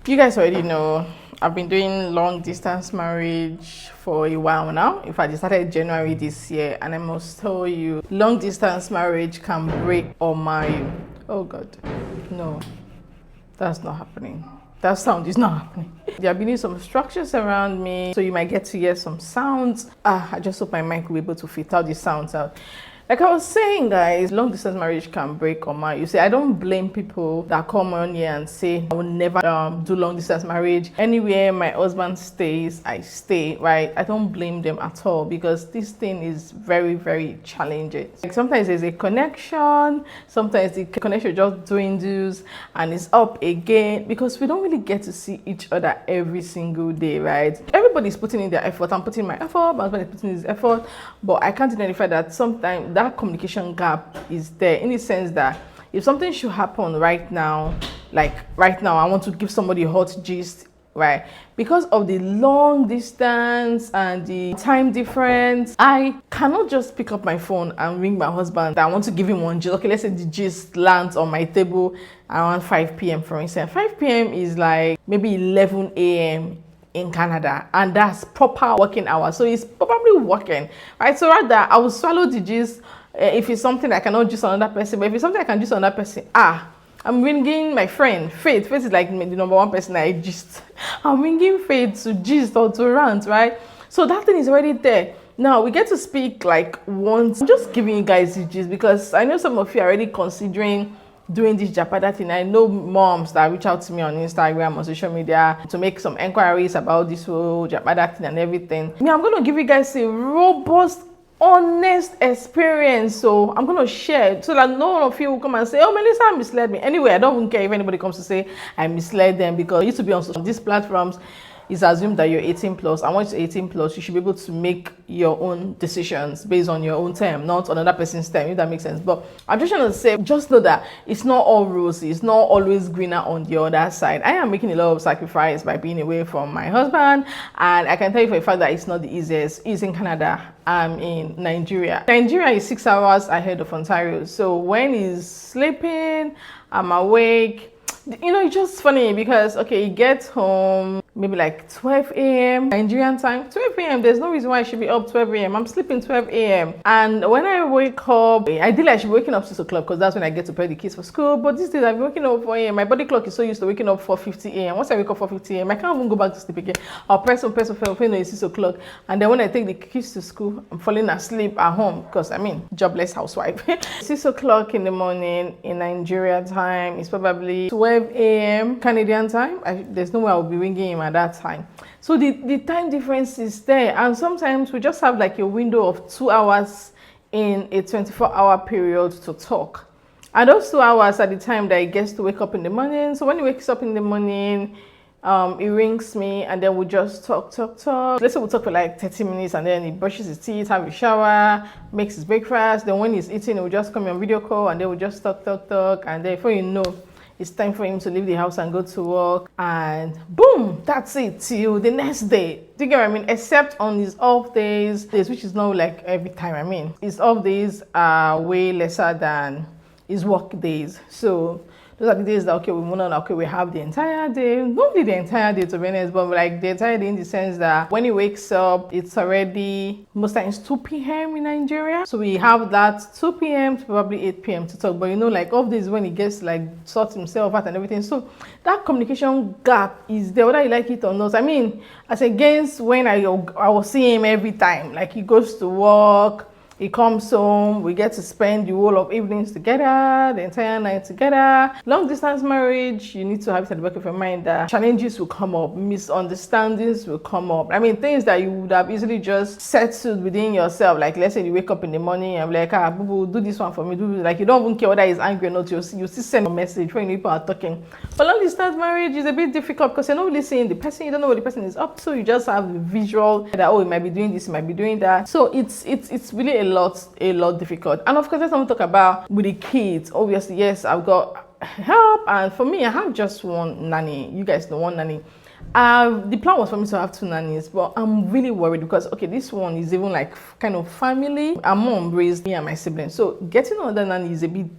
You guys already know I've been doing long distance marriage for a while now. In fact, it started January this year, and I must tell you, long distance marriage can break or marry you. Oh God, no, that's not happening. That sound is not happening. There have been some structures around me, so you might get to hear some sounds. I just hope my mic will be able to fit out the sounds out. Like I was saying, guys, long distance marriage can break or marry. You see, I don't blame people that come on here and say, I will never do long distance marriage. Anywhere my husband stays, I stay, right? I don't blame them at all, because this thing is very, very challenging. Like sometimes there's a connection, sometimes the connection just dwindles and it's up again, because we don't really get to see each other every single day, right? Everybody's putting in their effort. I'm putting my effort, my husband is putting his effort, but I can't identify that sometimes that communication gap is there, in the sense that if something should happen right now, like right now, I want to give somebody a hot gist, right? Because of the long distance and the time difference, I cannot just pick up my phone and ring my husband. I want to give him one gist. Okay, let's say the gist lands on my table around 5 p.m. for instance. 5 p.m. is like maybe 11 a.m. in Canada, and that's proper working hours, so it's probably working, right? So rather I will swallow the gist if it's something I cannot gist on another person. But if it's something I can gist on another person, I'm ringing my friend Faith. Faith is like the number one person I gist. I'm ringing Faith to gist or to rant, right? So that thing is already there. Now we get to speak like once. I'm just giving you guys the gist because I know some of you are already considering doing this Japada thing. I know moms that reach out to me on Instagram or social media to make some enquiries about this whole Japada thing and everything. I'm going to give you guys a robust, honest experience. So I'm going to share it so that no one of you will come and say, oh, Melissa misled me. Anyway, I don't even care if anybody comes to say I misled them, because I used to be on these platforms. It's assumed that you're 18 plus, and once you're 18 plus, you should be able to make your own decisions based on your own term, not on another person's term, if that makes sense. But I'm just trying to say, just know that it's not all rosy, it's not always greener on the other side. I am making a lot of sacrifice by being away from my husband, and I can tell you for a fact that it's not the easiest. He's in Canada, I'm in Nigeria. Nigeria is 6 hours ahead of Ontario, so when he's sleeping, I'm awake. You know, it's just funny because, okay, he gets home maybe like 12 a.m. Nigerian time. 12 a.m. There's no reason why I should be up 12 a.m. I'm sleeping 12 a.m. And when I wake up, ideally I should be waking up 6 o'clock because that's when I get to prepare the kids for school. But these days I've been waking up 4 a.m. My body clock is so used to waking up 4:50 a.m. Once I wake up 4:50 a.m., I can't even go back to sleep again. I'll press on, it's 6 o'clock. And then when I take the kids to school, I'm falling asleep at home because, I mean, jobless housewife. 6 o'clock in the morning in Nigeria time is probably 12 a.m. Canadian time. There's no way I'll be ringing him at that time. So the time difference is there, and sometimes we just have like a window of 2 hours in a 24-hour period to talk, and those 2 hours are the time that he gets to wake up in the morning. So when he wakes up in the morning, he rings me, and then we just talk. Let's say we'll talk for like 30 minutes, and then he brushes his teeth, have a shower, makes his breakfast. Then when he's eating, he'll just come on video call, and then we'll just talk, and then before you know, it's time for him to leave the house and go to work, and boom, that's it till the next day. Do you get what I mean? Except on his off days, which is not like every time. I mean, his off days are way lesser than his work days. So those are the days that, okay, we have the entire day, not really the entire day to be honest, but like the entire day in the sense that when he wakes up, it's already most times 2 p.m. in Nigeria. So we have that 2 p.m. to probably 8 p.m. to talk. But you know, like off days when he gets like sort himself out and everything. So that communication gap is there, whether you like it or not. I mean, as against when I will see him every time, like he goes to work, he comes home, we get to spend the whole of evenings together, the entire night together. Long distance marriage, you need to have it at the back of your mind that challenges will come up, misunderstandings will come up. I mean, things that you would have easily just settled within yourself. Like, let's say you wake up in the morning and be like, boo boo, do this one for me, like you don't even care whether he's angry or not, you still send a message when people are talking. But long distance marriage is a bit difficult because you're not really seeing the person, you don't know what the person is up to, you just have the visual that, oh, he might be doing this, he might be doing that. So it's really a lot difficult. And of course, let's not talk about with the kids. Obviously, yes, I've got help, and for me, I have just one nanny. You guys know, one nanny. The plan was for me to have 2 nannies, but I'm really worried because, okay, this one is even like kind of family. Our mom raised me and my siblings, so getting another nanny is a bit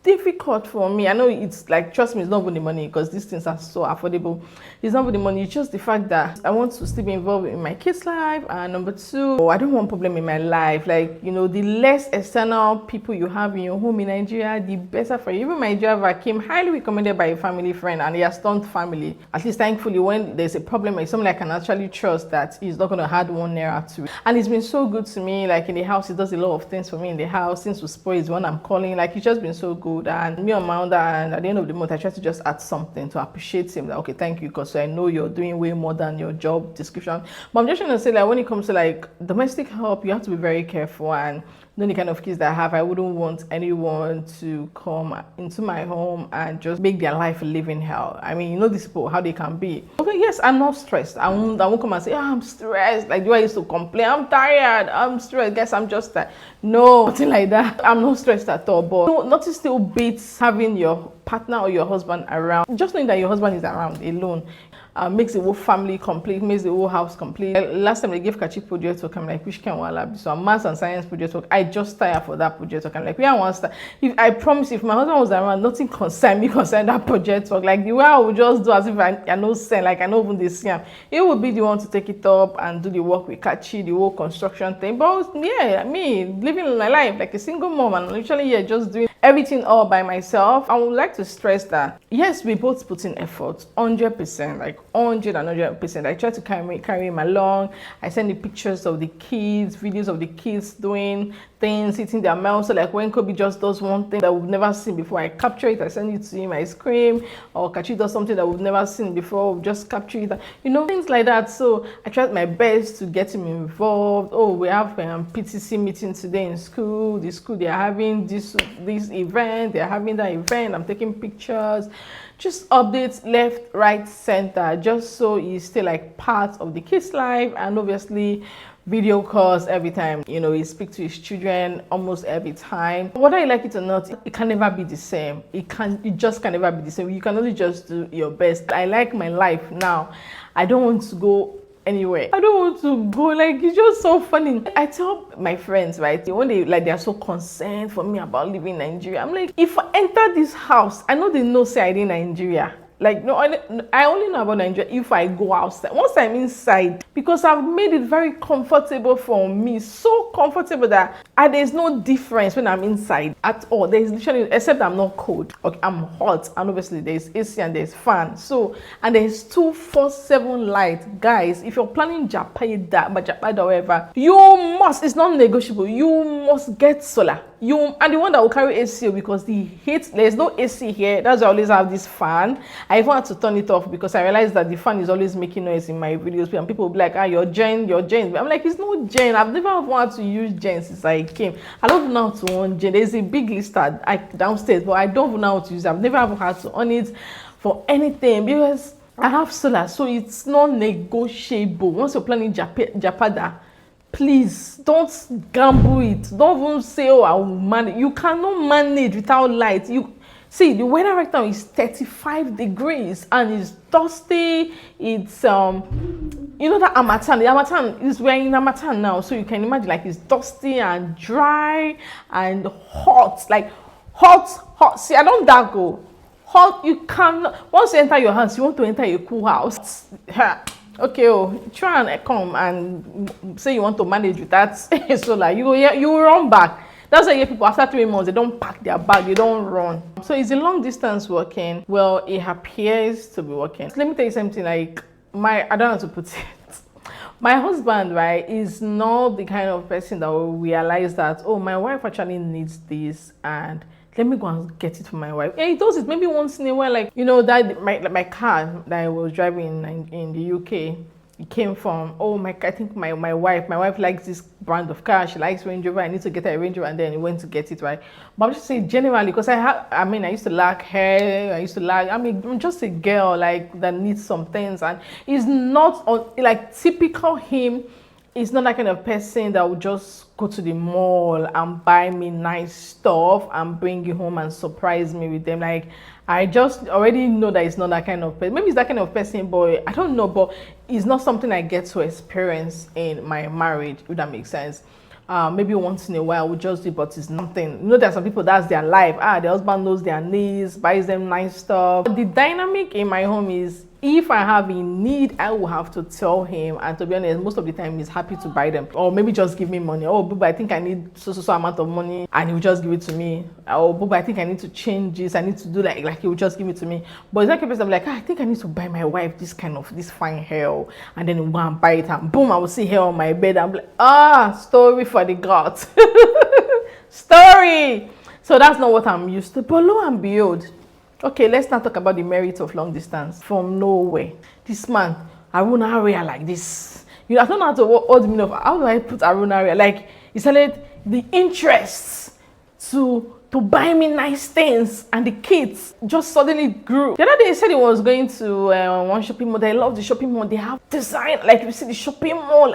difficult for me. I know it's like, trust me, it's not even the money, because these things are so affordable. It's not even the money, it's just the fact that I want to still be involved in my kids' life, and number two, I don't want problem in my life. Like, you know, the less external people you have in your home in Nigeria, the better for you. Even my driver came highly recommended by a family friend, and he has turned family. At least thankfully, when there's a problem, it's something I can actually trust that he's not going to add 1 naira to it. And he's been so good to me. Like in the house, he does a lot of things for me in the house. Since we spoil is when I'm calling, like he's just been so good. And me on my own, and at the end of the month, I try to just add something to appreciate him. Like, okay, thank you, because I know you're doing way more than your job description. But I'm just trying to say, like, when it comes to like domestic help, you have to be very careful. And the only kind of kids that I have, I wouldn't want anyone to come into my home and just make their life a living hell. I mean, you know these people, how they can be. Okay, yes, I'm not stressed. I won't come and say, oh, I'm stressed. Like, do I used to complain? I'm tired. I'm stressed. Guess I'm just tired. No, nothing like that. I'm not stressed at all. But no, nothing still beats having your partner or your husband around. Just knowing that your husband is around alone makes the whole family complete, makes the whole house complete. Last time they gave Kachi project work, I'm like, which can we so a maths and science project work, I just tired for that project work. I'm like, where I want to start. If I promise, if my husband was around, nothing concern that project work. Like the way I would just do as if I know send, like I know even this scam. He would be the one to take it up and do the work with Kachi, the whole construction thing. But yeah, me living my life like a single mom and literally just doing everything all by myself. I would like to stress that yes, we both put in effort, 100%, like 100%. I try to carry him along. I send the pictures of the kids, videos of the kids doing things, eating their mouths. So like when Kobe just does one thing that we've never seen before, I capture it, I send it to him, I scream. Or Kachi does something that we've never seen before, we just capture it, you know, things like that. So I tried my best to get him involved. Oh, we have PTC meeting today in school. The school, they're having this event, they're having that event. I'm taking pictures, just updates left, right, center, just so he's still like part of the kid's life. And obviously video calls every time, you know, he speaks to his children almost every time. Whether you like it or not, it can never be the same. It just can never be the same. You can only just do your best. I like my life now. I don't want to go anywhere. I don't want to go. Like, it's just so funny. I tell my friends, right, when they are so concerned for me about living in Nigeria, I'm like, if I enter this house, I know they know say I in Nigeria. Like, no, I only know about Nigeria if I go outside. Once I'm inside, because I've made it very comfortable for me, so comfortable that there's no difference when I'm inside at all. There's literally, except I'm not cold. Okay, I'm hot, and obviously there's AC and there's fan. So, and there's 247 light. Guys, if you're planning Japada, whatever, you must, it's not negotiable. You must get solar. And the one that will carry AC, because the heat, there's no AC here. That's why I always have this fan. I even had to turn it off because I realized that the fan is always making noise in my videos, and people will be like, your gen. I'm like, it's no gen. I've never wanted to use gen since I came. I don't know how to on gen. There's a big list downstairs, but I don't know how to use it. I've never ever had to on it for anything because I have solar, so it's not negotiable. Once you're planning Japada, please don't gamble it. Don't even say, oh, I will manage. You cannot manage without light. You see, the weather right now is 35 degrees and it's dusty. It's you know that Harmattan. The Harmattan is, we're in Harmattan now, so you can imagine, like, it's dusty and dry and hot. Like hot. See, I don't dare go hot. You cannot. Once you enter your house, you want to enter a cool house. Okay, try and come and say you want to manage with that solar. You will run back. That's why people after 3 months, they don't pack their bag, they don't run. So is a long distance working? Well, it appears to be working. So let me tell you something, like, I don't know how to put it. My husband, right, is not the kind of person that will realize that, oh, my wife actually needs this and let me go and get it for my wife. Yeah, he does it maybe once in a while. Like, you know, that my car that I was driving in the UK, it came from, I think my wife likes this brand of car. She likes Range Rover. I need to get her a Range Rover, and then he went to get it, right? But I'm just saying generally, because I used to lack hair. I'm just a girl, like, that needs some things, and it's not like typical him. He's not that kind of person that will just go to the mall and buy me nice stuff and bring it home and surprise me with them. Like, I just already know that it's not that kind of person. Maybe it's that kind of person, but I don't know. But it's not something I get to experience in my marriage, if that makes sense. maybe once in a while we'll just do it, but it's nothing. You know, there are some people that's their life. The husband knows their needs, buys them nice stuff. The dynamic in my home is, if I have a need, I will have to tell him, and to be honest, most of the time he's happy to buy them, or maybe just give me money. Oh, but I think I need so amount of money, and he will just give it to me. Oh, but I think I need to change this, I need to do like he will just give it to me. But it's like a person, I'm like, I think I need to buy my wife this fine hair, and then he'll go and buy it, and boom, I will see hair on my bed. I'm like, story for the gods. Story. So that's not what I'm used to. But lo and behold, okay, let's not talk about the merits of long distance. From nowhere, this man, Aruna area like this. You know, I don't know how to what the meaning of, how do I put Aruna area? Like, he started the interest to buy me nice things, and the kids just suddenly grew. The other day he said he was going to one shopping mall. I love the shopping mall. They have design, like you see the shopping mall,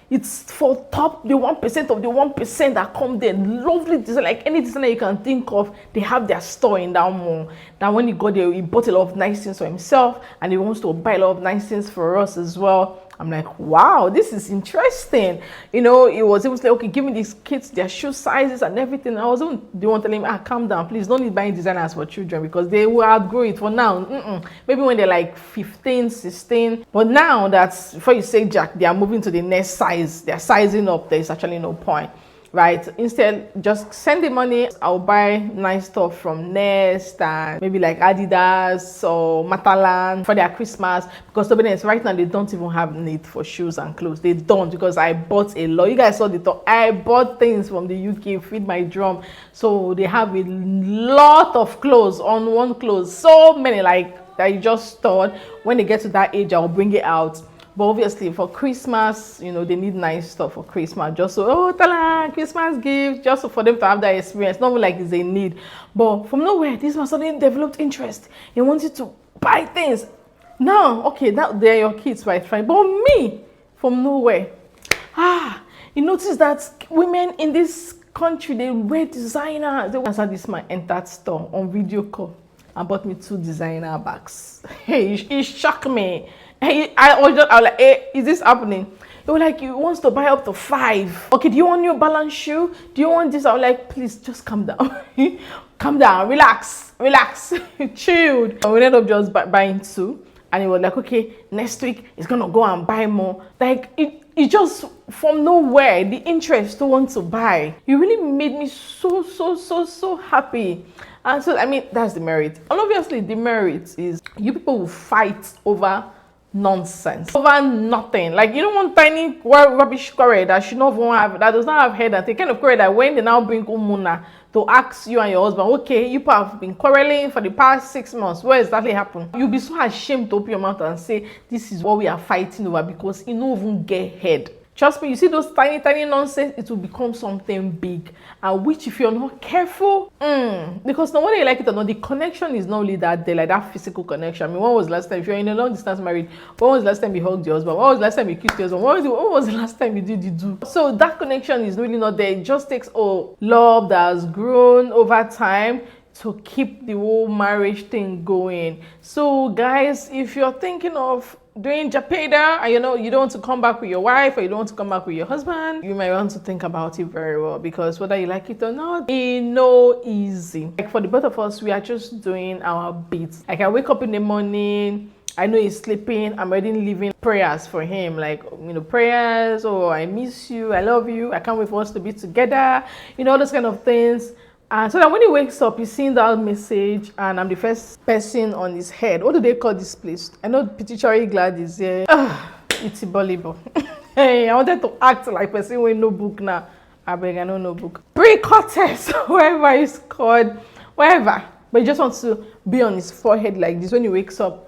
it's for top, the 1% of the 1% that come there. Lovely design, like any designer you can think of, they have their store in that mall. Now when he got there, he bought a lot of nice things for himself, and he wants to buy a lot of nice things for us as well. I'm like, wow, this is interesting. You know, it was like, okay, give me these kids their shoe sizes and everything. I was the one telling him, calm down, please, don't need buying designers for children, because they will outgrow it for now. Maybe when they're like 15, 16. But now that's, before you say Jack, they are moving to the next size. They're sizing up. There's actually no point. Right? Instead, just send the money. I'll buy nice stuff from Nest and maybe like Adidas or Matalan for their Christmas, because to be honest, right now they don't even have need for shoes and clothes. They don't, because I bought a lot. You guys saw the talk. I bought things from the UK, feed my drum. So they have a lot of clothes on one clothes. So many, like, that you just thought when they get to that age, I'll bring it out. But obviously for Christmas, you know, they need nice stuff for Christmas. Just so, tala, Christmas gift, just so for them to have that experience. Not like it's a need. But from nowhere, this man suddenly developed interest. He wanted to buy things. Now, okay, they're your kids, right? Fine. But me, from nowhere, you notice that women in this country, they wear designers. That's how this man entered store on video call and bought me 2 designer bags. Hey, it shocked me. I was like, hey, is this happening? They were like, he wants to buy up to 5. Okay, do you want your balance shoe? Do you want this? I was like, please, just calm down. Calm down, relax, chilled. And we ended up just buying 2. And he was like, okay, next week he's gonna go and buy more. Like, it just from nowhere, the interest to want to buy. It really made me so happy. And so, I mean, that's the merit. And obviously, the merit is you people will fight over nonsense, over nothing. Like, you don't want tiny rubbish quarrel that should not even have, that does not have head, and the kind of quarrel that when they now bring Umuna to ask you and your husband, okay, you have been quarreling for the past 6 months, what exactly happened? You'll be so ashamed to open your mouth and say, this is what we are fighting over, because you don't even get head. Trust me, you see those tiny nonsense, it will become something big, and which if you're not careful, because now whether you like it or not, the connection is not only that there, like that physical connection. I mean, when was the last time, if you're in a long distance marriage, when was the last time you hugged your husband? When was the last time you kissed your husband? When was the last time you did the do? So that connection is really not there. It just takes love that has grown over time to keep the whole marriage thing going. So guys, if you're thinking of doing Japada, and you know you don't want to come back with your wife, or you don't want to come back with your husband, you might want to think about it very well, because whether you like it or not, it's no easy. Like for the both of us, we are just doing our bits. Like I wake up in the morning, I know he's sleeping, I'm already leaving prayers for him, like, you know, prayers, I miss you, I love you, I can't wait for us to be together, you know, all those kind of things. And so that when he wakes up, he's seeing that message, and I'm the first person on his head. What do they call this place? I know Pituitary Gland is here. It's a volleyball. Hey, I wanted to act like person with no book now. I beg, I know no book. Pre-cortex, whatever it's called, whatever. But he just wants to be on his forehead like this when he wakes up.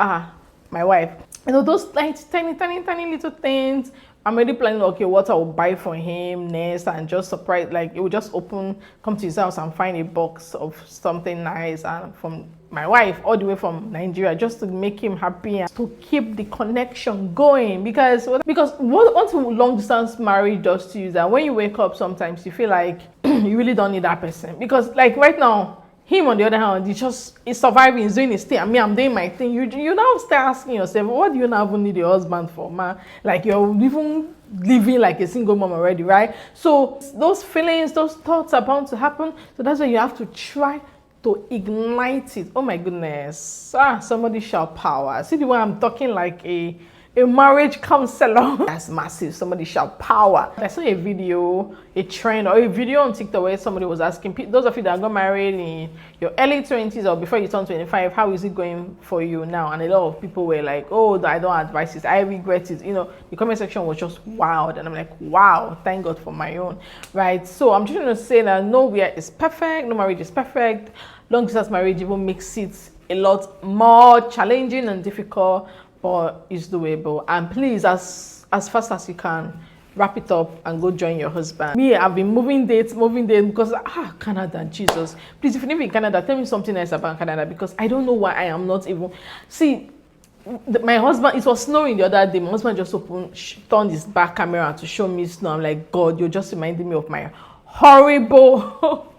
My wife. You know, those tiny little things. I'm already planning, okay, what I will buy for him next, and just surprise, like it will just come to his house and find a box of something nice, and from my wife all the way from Nigeria, just to make him happy and to keep the connection going. Because what long distance marriage does to you is that when you wake up, sometimes you feel like you really don't need that person, because like right now, Him on the other hand, he's surviving, he's doing his thing. I mean, I'm doing my thing. You now start asking yourself, what do you now even need a husband for, man? Like, you're even living like a single mom already, right? So those feelings, those thoughts are bound to happen. So that's why you have to try to ignite it. Oh my goodness. Somebody shout power. See the way I'm talking like a marriage counselor. That's massive. Somebody shout power. I saw a video, a trend, or a video on TikTok where somebody was asking those of you that got married in your early 20s or before you turn 25, how is it going for you now? And a lot of people were like, oh, I don't advise this, I regret it. You know, the comment section was just wild, and I'm like, wow, thank God for my own, right? So I'm just going to say that nowhere is perfect, no marriage is perfect. Long distance marriage even makes it a lot more challenging and difficult, but it's doable. And please, as fast as you can, wrap it up and go join your husband. Me, I've been moving dates because Canada, Jesus. Please, if you live in Canada, tell me something else about Canada, because I don't know why I am not even. See, my husband, it was snowing the other day. My husband just turned his back camera to show me snow. I'm like, God, you're just reminding me of my horrible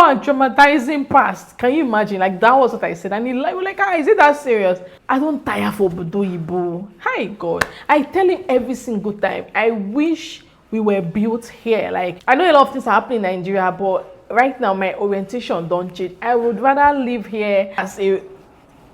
and traumatizing past. Can you imagine? Like, that was what I said, and he like, is it that serious? I don't tire for Budoibo. Hi God, I tell him every single time, I wish we were built here. Like, I know a lot of things are happening in Nigeria, but right now my orientation don't change. I would rather live here as a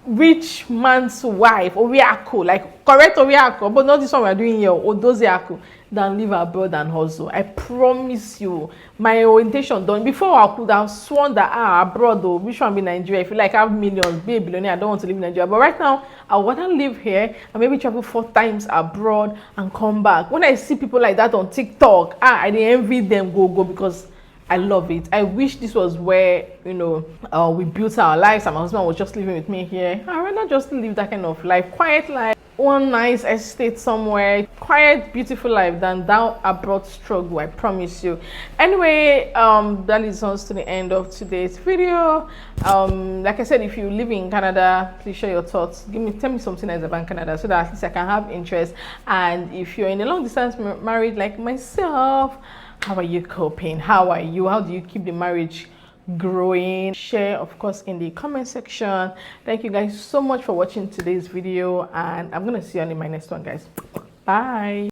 rich man's wife, Oriako, like correct Oriako, but not this one we're doing here, Odoziako, than live abroad and hustle. I promise you, my orientation done. Before I could have sworn that abroad, though, which one be Nigeria? If you like have millions, be a billionaire, I don't want to live in Nigeria. But right now, I want to live here and maybe travel 4 times abroad and come back. When I see people like that on TikTok, I envy them, go, because I love it. I wish this was where, you know, we built our lives and my husband was just living with me here. I'd rather just live that kind of life, quiet life, one nice estate somewhere, quiet, beautiful life, than that abroad struggle, I promise you. Anyway, that leads us to the end of today's video. Like I said, if you live in Canada, please share your thoughts. Tell me something else about Canada so that at least I can have interest. And if you're in a long distance marriage like myself, how are you coping? How are you? How do you keep the marriage growing? Share, of course, in the comment section. Thank you guys so much for watching today's video, and I'm gonna see you on in my next one, guys. Bye.